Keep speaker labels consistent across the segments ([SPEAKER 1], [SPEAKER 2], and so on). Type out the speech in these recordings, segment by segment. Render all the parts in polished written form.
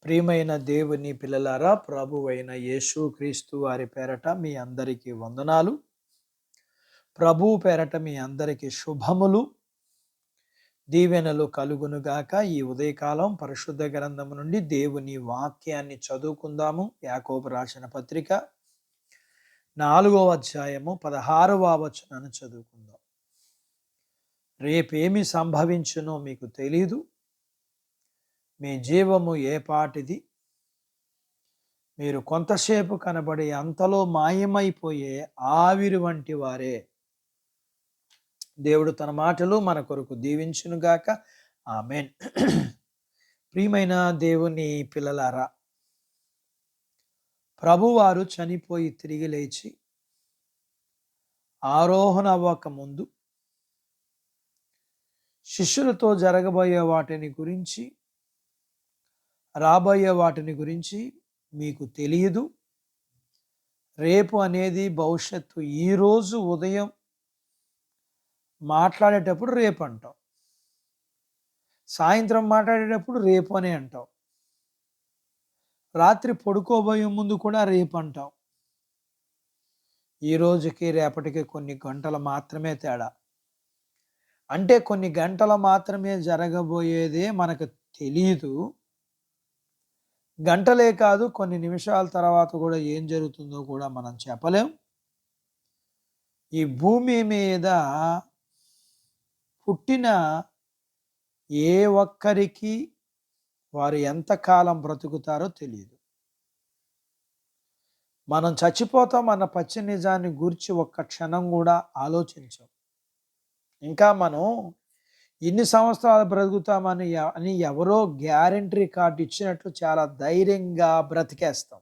[SPEAKER 1] ప్రియమైన దేవుని పిల్లలారా, ప్రభువైన యేసుక్రీస్తు వారి పేరట మీ అందరికీ వందనాలు. ప్రభువు పేరట మీ అందరికీ శుభములు, దీవెనలు కలుగునుగాక. ఈ ఉదయకాలం పరిశుద్ధ గ్రంథము నుండి దేవుని వాక్యాన్ని చదువుకుందాము. యాకోబు రాసిన పత్రిక 4వ అధ్యాయము 16వ వచనాన్ని చదువుకుందాం. రేపేమి సంభవించునో మీకు తెలీదు, మీ జీవము ఏపాటిది, మీరు కొంతసేపు కనబడి అంతలో మాయమైపోయే ఆవిరి వంటి వారే. దేవుడు తన మాటలు మన కొరకు దీవించునుగాక. ఆమేన్. ప్రియమైన దేవుని పిల్లలారా, ప్రభువారు చనిపోయి తిరిగి లేచి ఆరోహణ అవ్వక ముందు శిష్యులతో జరగబోయే వాటిని గురించి, రాబోయే వాటిని గురించి మీకు తెలియదు. రేపు అనేది భవిష్యత్తు. ఈరోజు ఉదయం మాట్లాడేటప్పుడు రేపు అంటాం, సాయంత్రం మాట్లాడేటప్పుడు రేపు అనే అంటాం, రాత్రి పడుకోబోయే ముందు కూడా రేపు అంటాం. ఈ రోజుకి రేపటికి కొన్ని గంటలు మాత్రమే తేడా. అంటే కొన్ని గంటలు మాత్రమే జరగబోయేదే మనకు తెలియదు. గంటలే కాదు, కొన్ని నిమిషాల తర్వాత కూడా ఏం జరుగుతుందో కూడా మనం చెప్పలేం. ఈ భూమి మీద పుట్టిన ఏ ఒక్కరికి వారు ఎంతకాలం బ్రతుకుతారో తెలియదు. మనం చచ్చిపోతాం అన్న పచ్చి నిజాన్ని గురించి ఒక్క క్షణం కూడా ఆలోచించాం. ఇంకా మనం ఇన్ని సంవత్సరాలు బ్రతుకుతామని ఎవరో గ్యారంటీ కార్డు ఇచ్చినట్లు చాలా ధైర్యంగా బ్రతికేస్తాం.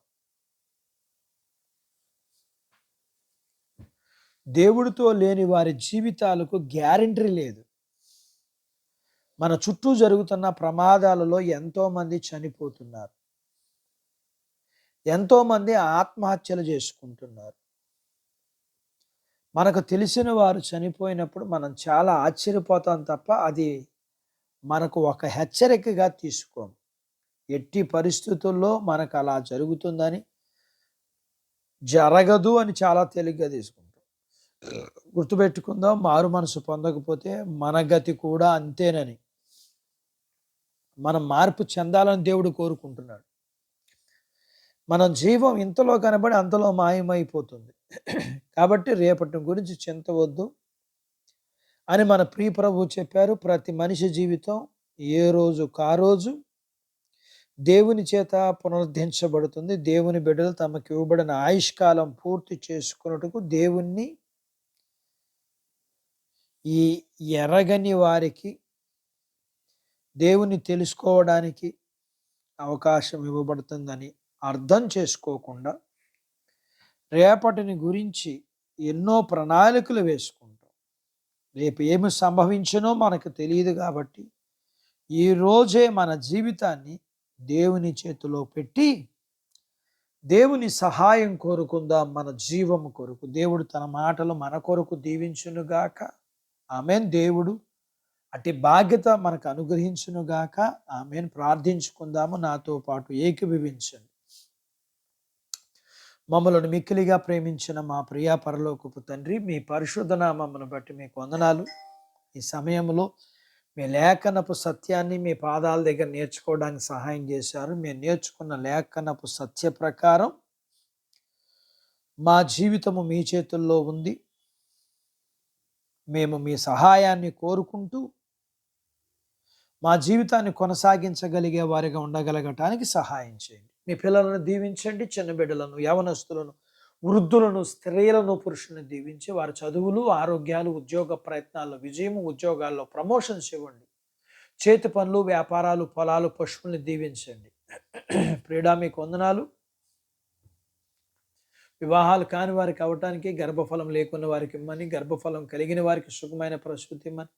[SPEAKER 1] దేవుడితో లేని వారి జీవితాలకు గ్యారంటీ లేదు. మన చుట్టూ జరుగుతున్న ప్రమాదాలలో ఎంతోమంది చనిపోతున్నారు, ఎంతోమంది ఆత్మహత్యలు చేసుకుంటున్నారు. మనకు తెలిసిన వారు చనిపోయినప్పుడు మనం చాలా ఆశ్చర్యపోతాం తప్ప అది మనకు ఒక హెచ్చరికగా తీసుకోం. ఎట్టి పరిస్థితుల్లో మనకు అలా జరుగుతుందని, జరగదు అని చాలా తేలిగ్గా తీసుకుంటాం. గుర్తుపెట్టుకుందాం, మారు మనసు పొందకపోతే మన గతి కూడా అంతేనని. మనం మార్పు చెందాలని దేవుడు కోరుకుంటున్నాడు. మన జీవం ఇంతలో కనబడి అంతలో మాయమైపోతుంది. కాబట్టి రేపటి గురించి చింతవద్దు అని మన ప్రియ ప్రభువు చెప్పారు. ప్రతి మనిషి జీవితం ఏ రోజు కారోజు దేవుని చేత పునరుద్ధరించబడుతుంది. దేవుని బిడ్డలు తమకు ఇవ్వబడిన ఆయుష్కాలం పూర్తి చేసుకున్నట్టుకు దేవుణ్ణి ఈ ఎరగని వారికి దేవుని తెలుసుకోవడానికి అవకాశం ఇవ్వబడుతుందని అర్థం చేసుకోకుండా రేపటిని గురించి ఎన్నో ప్రణాళికలు వేసుకుంటాం. రేపు ఏమి సంభవించునో మనకు తెలియదు. కాబట్టి ఈరోజే మన జీవితాన్ని దేవుని చేతిలో పెట్టి దేవుని సహాయం కోరుకుందాం. మన జీవము కొరకు దేవుడు తన మాటలు మన కొరకు దీవించునుగాక. ఆమేన్. దేవుడు అట్టి బాధ్యత మనకు అనుగ్రహించునుగాక. ఆమేన్. ప్రార్థించుకుందాము. నాతో పాటు ఏకీభవించండి. మమ్మలను మిక్కిలిగా ప్రేమించిన మా ప్రియా పరలోకపు తండ్రి, మీ పరిశుద్ధ నామమును బట్టి మీకు వందనాలు. ఈ సమయంలో మీ లేఖనపు సత్యాన్ని మీ పాదాల దగ్గర నేర్చుకోవడానికి సహాయం చేశారు. మేము నేర్చుకున్న లేఖనపు సత్య ప్రకారం మా జీవితము మీ చేతుల్లో ఉంది. మేము మీ సహాయాన్ని కోరుకుంటూ మా జీవితాన్ని కొనసాగించగలిగే వారిగా ఉండగలగటానికి సహాయం చేయండి. మీ పిల్లలను దీవించండి. చిన్న బిడ్డలను, యవనస్తులను, వృద్ధులను, స్త్రీలను, పురుషులను దీవించి వారి చదువులు, ఆరోగ్యాలు, ఉద్యోగ ప్రయత్నాల్లో విజయము, ఉద్యోగాల్లో ప్రమోషన్స్ ఇవ్వండి. చేతి పనులు, వ్యాపారాలు, పొలాలు, పశువుల్ని దీవించండి. ప్రియుడా, మీకు వందనాలు. వివాహాలు కాని వారికి అవటానికి, గర్భఫలం లేకున్న వారికి ఇమ్మని, గర్భఫలం కలిగిన వారికి సుఖమైన ప్రసూతి ఇమ్మని,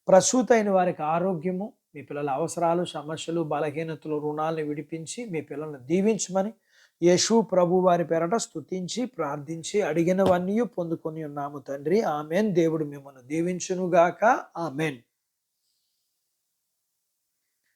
[SPEAKER 1] ప్రసూతి అయిన వారికి ఆరోగ్యము, మీ పిల్లల అవసరాలు, సమస్యలు, బలహీనతలు, రుణాలను విడిపించి మీ పిల్లలను దీవించమని యేసు ప్రభు వారి పేరట స్తుతించి ప్రార్థించి అడిగినవన్నీ పొందుకొని ఉన్నాము తండ్రి. ఆమెన్. దేవుడు మిమ్మల్ని దీవించునుగాక. ఆమెన్.